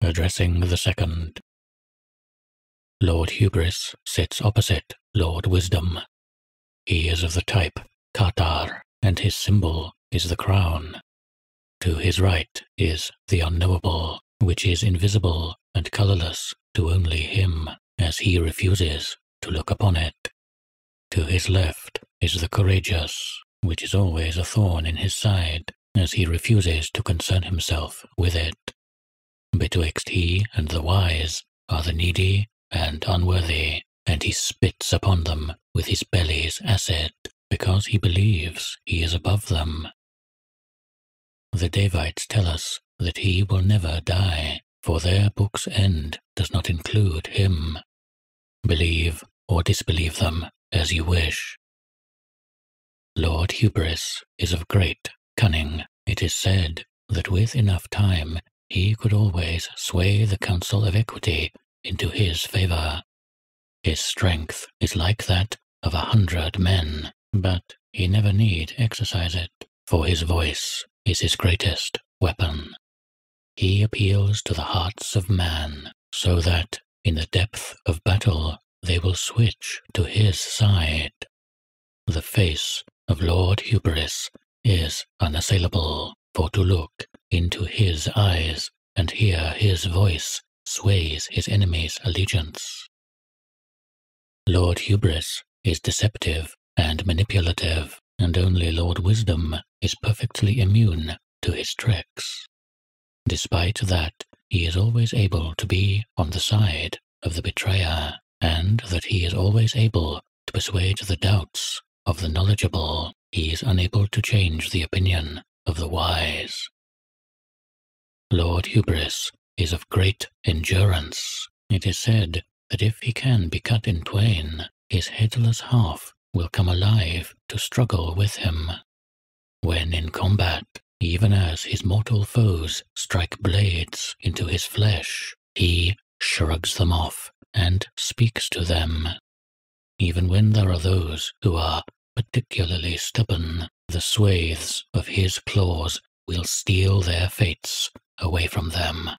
addressing the second. Lord Hubris sits opposite Lord Wisdom. He is of the type Qatar, and his symbol is the crown. To his right is the unknowable, which is invisible and colourless to only him, as he refuses to look upon it. To his left is the courageous, which is always a thorn in his side, as he refuses to concern himself with it. Betwixt he and the wise are the needy and unworthy, and he spits upon them with his belly's acid, because he believes he is above them. The Daevites tell us that he will never die, for their book's end does not include him. Believe or disbelieve them as you wish. Lord Hubris is of great cunning. It is said that with enough time he could always sway the Council of Equity into his favour. His strength is like that of 100 men, but he never need exercise it, for his voice is his greatest weapon. He appeals to the hearts of man, so that in the depth of battle they will switch to his side. The face of Lord Hubris is unassailable, for to look into his eyes and hear his voice sways his enemy's allegiance. Lord Hubris is deceptive and manipulative, and only Lord Wisdom is perfectly immune to his tricks. Despite that, he is always able to be on the side of the betrayer, and that he is always able to persuade the doubts of the knowledgeable, he is unable to change the opinion of the wise. Lord Hubris is of great endurance. It is said that if he can be cut in twain, his headless half will come alive to struggle with him. When in combat, even as his mortal foes strike blades into his flesh, he shrugs them off and speaks to them. Even when there are those who are particularly stubborn, the swathes of his claws will steal their fates away from them.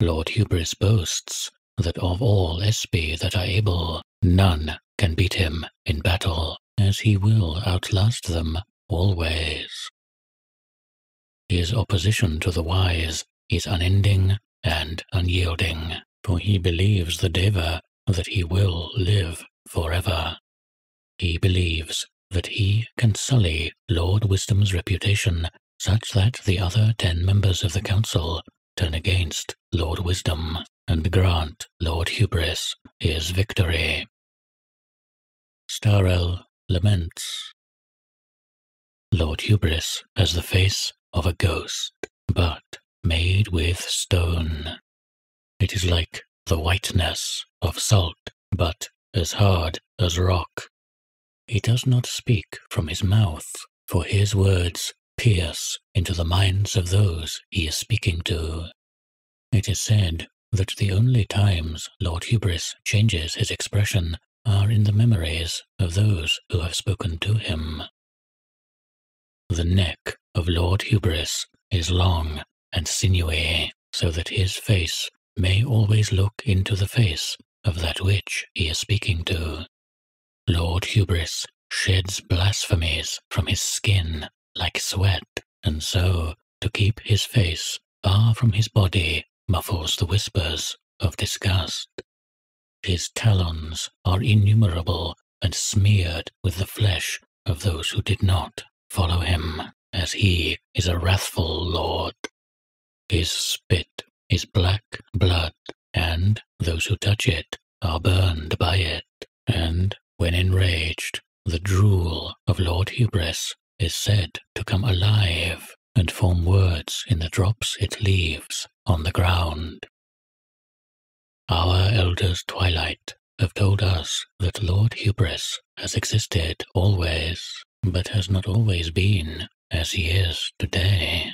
Lord Hubris boasts that of all Espy that are able, none can beat him in battle, as he will outlast them always. His opposition to the wise is unending and unyielding, for he believes the Deva that he will live forever. He believes that he can sully Lord Wisdom's reputation such that the other 10 members of the council turn against Lord Wisdom and grant Lord Hubris his victory. Starel laments. Lord Hubris has the face of a ghost, but made with stone. It is like the whiteness of salt, but as hard as rock. He does not speak from his mouth, for his words pierce into the minds of those he is speaking to. It is said that the only times Lord Hubris changes his expression are in the memories of those who have spoken to him. The neck of Lord Hubris is long and sinewy, so that his face may always look into the face of that which he is speaking to. Lord Hubris sheds blasphemies from his skin like sweat, and so, to keep his face far from his body, muffles the whispers of disgust. His talons are innumerable and smeared with the flesh of those who did not follow him, as he is a wrathful lord. His spit is black blood, and those who touch it are burned by it, and, when enraged, the drool of Lord Hubris is said to come alive and form words in the drops it leaves on the ground. Our elders Twilight have told us that Lord Hubris has existed always, but has not always been as he is today.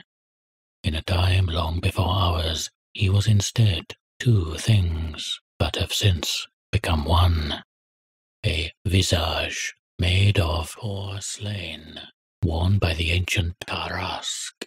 In a time long before ours, he was instead 2 things, but have since become one. A visage made of poor slain, worn by the ancient Tarask,